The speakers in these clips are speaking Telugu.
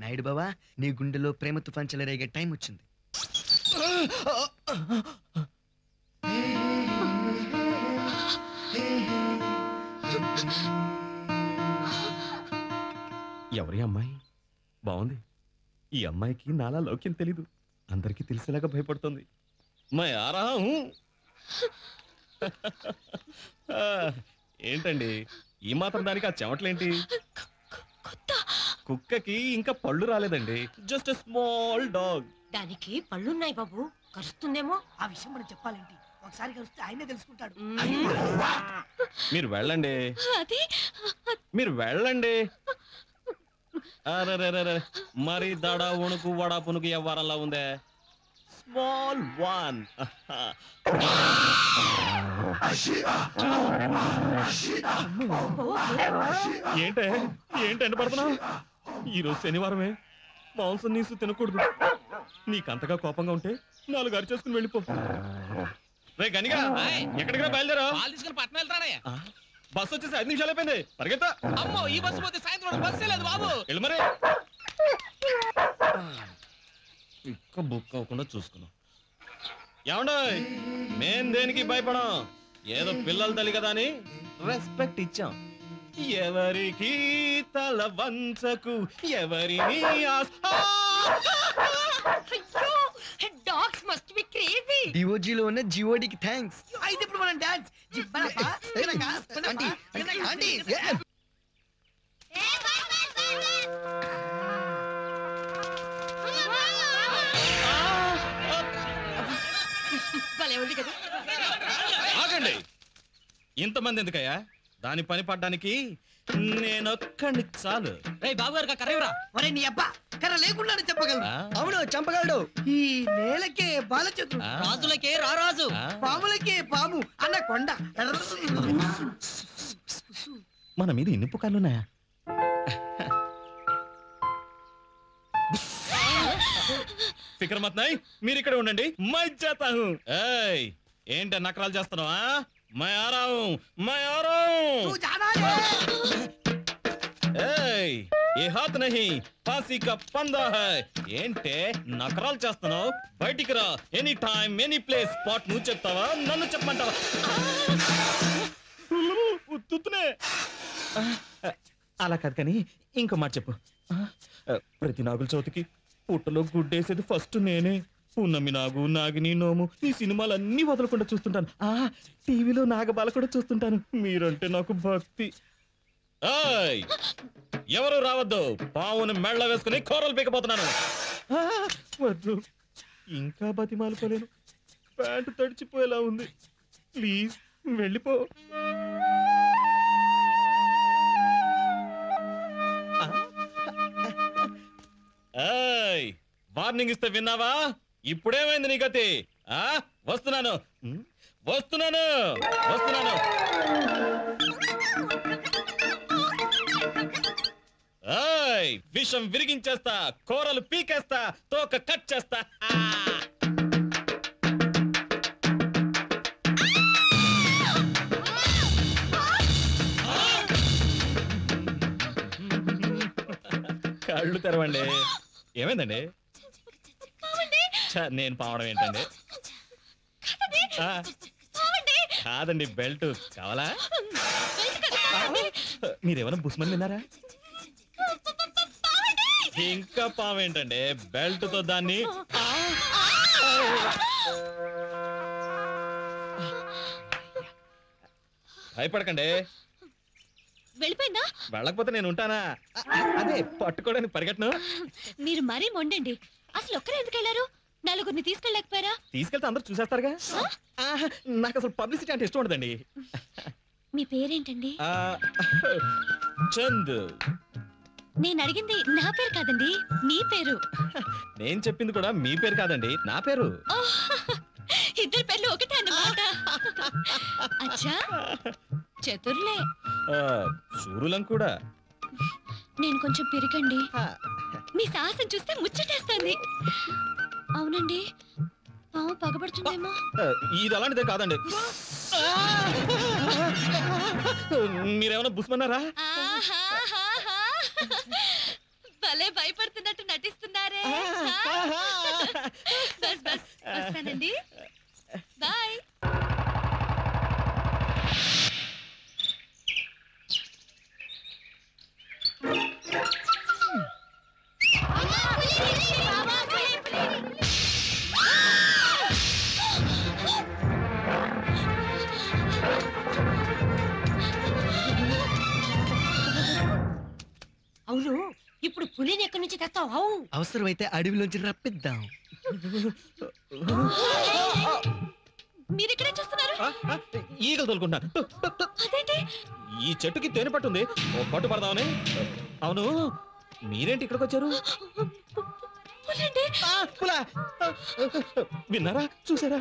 నాయుడు బావా, నీ గుండెలో ప్రేమ తుఫాన్ చెలరేగే టైం వచ్చింది. ఎవరి అమ్మాయి? బాగుంది. ఈ అమ్మాయికి నాలా లౌక్యం తెలీదు, అందరికీ తెలిసేలాగా భయపడుతుంది. మై ఆరా ఏంటండి ఈ మాత్రం దానికి ఆ చెమటలేంటి? కుక్కకి ఇంకా పళ్ళు రాలేదండి, జస్ట్ స్మాల్ డాగ్. దానికి పళ్ళున్నాయి బాబు, కరుస్తుందేమో. ఆ విషయం మనం చెప్పాలేంటి? ఒకసారి కరిస్తే ఆయనే తెలుసుకుంటాడు. మీరు వెళ్ళండి, మీరు వెళ్ళండి. మరి దడ ఉణుకు వడ పునుకు వ్యవహారంలా ఉందే. Small one. ఏంటండి పడుతున్నావు? ఈరోజు శనివారమే, మాంసం నీసు తినకూడదు. నీకంతగా కోపంగా ఉంటే 4 అరిచేసుకుని వెళ్ళిపో. రే గనిగా, ఎక్కడికి బయలుదేరా? పట్నం వెళ్తానయ్యా. బస్సు వచ్చేసి 5 నిమిషాలు అయిపోయింది, పరిగెత్తా. అమ్మో, ఈ బస్సు పోతే సాయంత్రం బస్సే లేదు బాబు. వెళ్ళు మరి. ఇక్క బుక్ అవ్వకుండా చూసుకున్నాం. ఏమండో, మేం దేనికి భయపడం, ఏదో పిల్లల తల్లి కదా అని రెస్పెక్ట్ ఇచ్చాం. ఎవరికి తల వంచకు, ఎవరిని డాగ్స్ మస్ట్ బి క్రేజీ. డిఓజీలో ఉన్న జిఓడికి థ్యాంక్స్. అయితే ఇప్పుడు మనం డాన్స్ ఆగండి. ఇంతమంది ఎందుకయ్యా? దాని పని పడ్డానికి నేనొక్కడిని చాలు. బాబు గారు కర్రవరా. ఒరే నీ అబ్బా, కర్ర లేకుండా చెప్పగలరు. అవును, చంపగలడు. ఈ నేలకే బాలచతురు, రాజులకే రారాజు, పాములకే పాము అన్న కొండ. మన మీద ఇన్ని పుకార్లున్నాయా? ఫికర్ మత్ నై, మీరు ఇక్కడ ఉండండి, మై జాతా హూ. ఏయ్, ఏంట నకరాలు చేస్తున్నావా? मैं आ रहा हूँ, मैं आ रहा हूँ। तू जाना है? ये हाथ नहीं, फांसी का फंदा है. ఏంటే నకరాలు చేస్తున్నావు? బయటికి రా. Any time any place. Spot నువ్వు చెప్తావా, నన్ను చెప్పమంటావా? ఉత్తునే అలా కాదు కానీ ఇంకో మాట చెప్పు. ప్రతి నాగుల చవితికి పుట్టలో గుడ్డేసేది ఫస్ట్ నేనే. పూర్ణమి నాగు, నాగిని, నోము, ఈ సినిమాలన్నీ వదలకుండా చూస్తుంటాను. టీవీలో నాగబాల కూడా చూస్తుంటాను. మీరంటే నాకు భక్తి. ఎవరు రావద్దు, పావును మెళ్ళ వేసుకుని కూరలు పీకపోతున్నాను. వద్దు, ఇంకా బతిమాలుకోలేను, ప్యాంటు తడిచిపోయేలా ఉంది. ప్లీజ్ వెళ్ళిపో. వార్నింగ్ ఇస్తే విన్నావా? ఇప్పుడేమైంది నీ గతి? వస్తున్నాను వస్తున్నాను వస్తున్నాను. విషం విరిగించేస్తా, కూరలు పీకేస్తా, తోక కట్ చేస్తా. కళ్ళు తెరవండి. ఏమైందండి? నేను పావడం ఏంటండి? కాదండి, బెల్ట్ కావాలా? మీరేమైనా బుస్మని విన్నారా? ఇంకా పావేంటండి, బెల్ట్ తో దాన్ని. భయపడకండి. వెళ్ళిపోయిందా? వెళ్ళకపోతే నేను ఉంటానా? అదే పట్టుకోవడానికి పరిగెట్టను. మీరు మరీ మొండండి. అసలు ఒక్కరే ఎందుకు వెళ్ళారు? నలుగురిని తీసుకెళ్ళలేకపోయారా? తీసుకెళ్తే అందరూ చూసేస్తారుగా. నాకు అసలు పబ్లిసిటీ అంటే ఇష్టం ఉండదండి. మీ పేరేంటండి? చంద్. నేను అడిగింది నా పేరు కాదండి, మీ పేరు. నేను చెప్పింది కూడా మీ పేరు కాదండి, నా పేరు. ఇద్దరు పేర్లు ఒకటే అన్నమాట. అచ్చా, చతుర్లే. సూరులం కూడా. నేను కొంచెం పెరగండి, మీ సాహసం చూస్తే ముచ్చటేస్తుంది. అవునండి, పాము పగబడుతుందేమో. ఇది అలాంటిదే కాదండి. మీరేమైనా బుస్మన్నారా? భలే భయపడుతున్నట్టు నటిస్తున్నారే బస్ బస్ వస్తానండి బాయ్. అవును, ఇప్పుడు పులిని ఎక్కడి నుంచి తెస్తావు? అవసరమైతే అడవిలోంచి రప్పిద్దాం. మీరు ఇక్కడే చూస్తున్నారు? ఈగలు తోలుకుంటాను. అదేంటి? ఈ చెట్టుకి తేనె పట్టుంది, ఓ పట్టు పడదామని. అవును, మీరేంటి ఇక్కడికి వచ్చారు? పులండి. విన్నారా, చూసారా?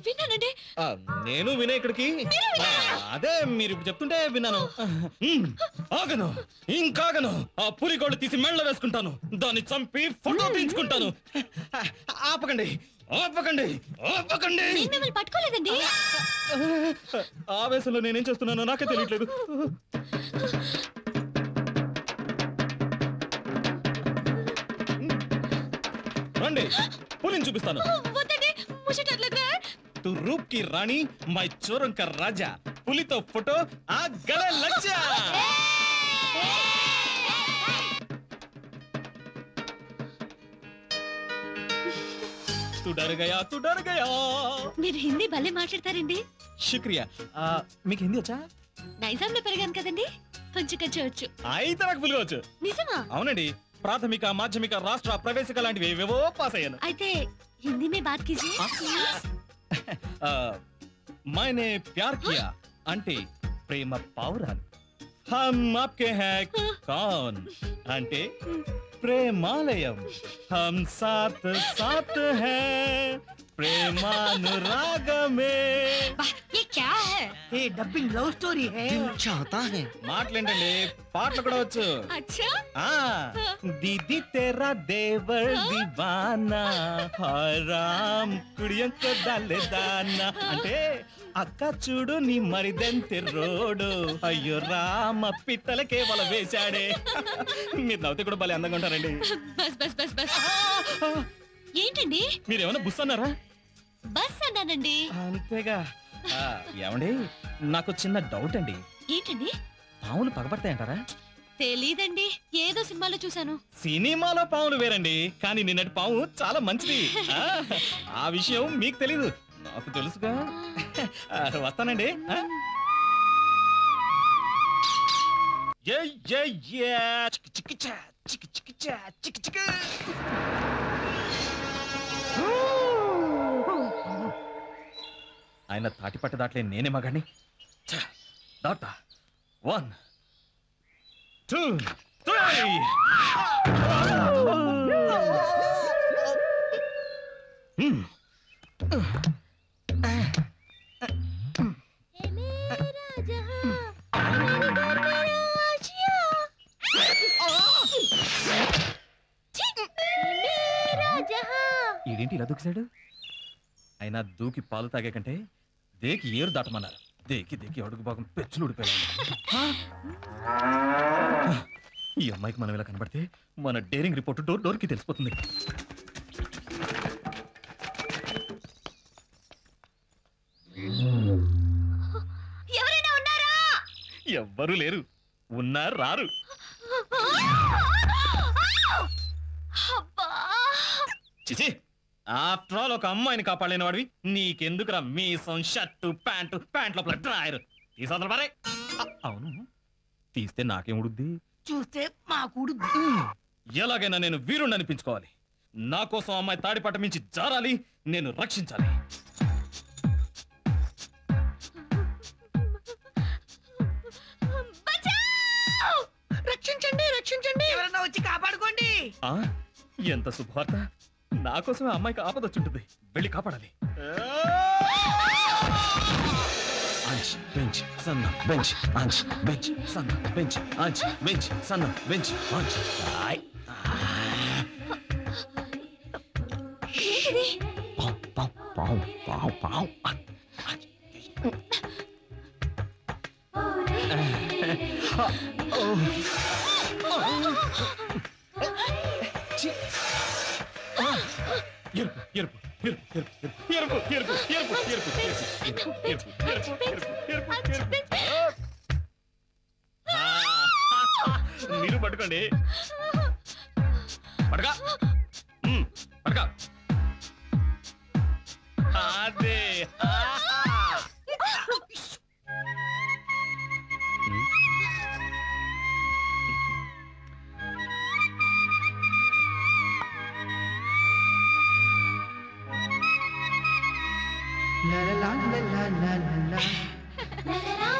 విన్నానండి. నేను వినే ఇక్కడికి. అదే మీరు ఇప్పుడు చెప్తుంటే విన్నాను. ఆగను, ఇంకాగను. ఆ పులిగోళ్ళు తీసి మెళ్ళ వేసుకుంటాను, దాన్ని చంపి ఫోటో తీయించుకుంటాను. ఆపకండి, ఆపకండి, ఆపకండి. నేను మిమ్మల్ని పట్టుకోలేదండి. ఆవేశంలో నేనేం చేస్తున్నానో నాకే తెలియట్లేదు. రండి, పులిని చూపిస్తాను. వద్దండి, ముచ్చటట్లేదు. तू रूप की रानी, मैं चोरों का राजा. पुली तो फोटो आ गले लग जा. तू डर गया, तू डर गया. మీరు హిందీ భలే మాట్లాడతారండి. शुक्रिया. మీకు హిందీ వచ్చా? నైజాంలో పెరిగాను కదండి, కొంచెం కొంచెం వచ్చు. అయితే నాకు పులిగా వచ్చు. నిజమా? అవునండి, ప్రాథమిక మాధ్యమిక రాష్ట్ర ప్రవేశిక లాంటివి ఏవేవో పాస్ అయ్యాను. అయితే హిందీ మే బాత్ కీజియే. मैंने प्यार किया అంటే ప్రేమ పావురాలు. हम आपके हैं कौन అంటే ప్రేమాలయం. हम साथ साथ हैं ప్రేమానురాగమే. ये क्या है? ఏ డబ్బింగ్ లవ్ స్టోరీ హే. దిల్ చాతా హై. మాటలేంటండి, పాటలు కూడా వచ్చు. అచ్చా. दीदी तेरा देवर दीवाना हराम कुड़ियों को डाले दाना అంటే అక్క చూడు నీ మరిదెంత రోడు, అయ్యో రామ పిట్టల కేవలం వేశాడే. మీరు నవ్వుతే కూడా భలే అందంగా ఉంటారండి. Bus bus bus bus. ఏంటండి మీరేమన్నా బుస్ అన్నారా? బస్ అన్నానండి. అంతేగా. ఏమండి, నాకు చిన్న డౌట్ అండి. ఏంటండి? పావులు పగబడతాయంటారా? తెలీదండి, ఏదో సినిమాలో చూసాను. సినిమాలో పావులు వేరండి, కానీ నిన్నటి పావు చాలా మంచిది. ఆ విషయం మీకు తెలీదు, నాకు తెలుసుగా. వస్తానండి. ఆయన తాటి పట్ట దాట్లే నేనే మగాడిని. డాక్టర్ 1 2 3. ఈడేంటి ఇలా దూకిసాడు? అయినా దూకి పాలు తాగే కంటే దేకి ఏరు దాటమన్నారు. దేకి దేకి అడుగు భాగం పెచ్చులు ఊడిపోయాడు. ఈ అమ్మాయికి మనం ఇలా కనబడితే మన డేరింగ్ రిపోర్ట్ డోర్ డోర్కి తెలిసిపోతుంది. ఎవరైనా ఉన్నారా? ఎవ్వరూ లేరు, ఉన్నా రారు. చిచి, ఆఫ్టర్ ఆల్ ఒక అమ్మాయిని కాపాడలేని వాడివి నీకెందుకురా మీసం, షర్టు, ప్యాంట్ లోపల డ్రాయర్ తీసాదలు పారే. అవును, తీస్తే నాకేం ఉడుద్ది? చూస్తే మా కూడు. ఎలాగైనా నేను వీరుణ్ణి అనిపించుకోవాలి. నా కోసం అమ్మాయి తాడిపట్ట మించి జారాలి, నేను రక్షించాలి. రక్షించండి, రక్షించండి, ఎవరన్నా వచ్చి కాపాడుకోండి. ఎంత శుభవార్త! నా కోసమే అమ్మాయికి ఆపదొచ్చుంటుంది, వెళ్ళి కాపాడాలి. అంచ్ బెంచ్ సన్న బెంచ్ అంచ్ బెంచ్ సన్న బెంచ్ అంచ్ బెంచ్ సన్న బెంచ్ అంచ్. ఏంటిది? పావు పావు పావు. ఎరుపు ఎరుపు ఎరుపు ఎరుపు ఎరుపు ఎరుపు ఎరుపు ఎరుపు ఎరుపు ఎరుపు మీరు పట్టుకోండి పడగా పడగా అదే La la la la la la la.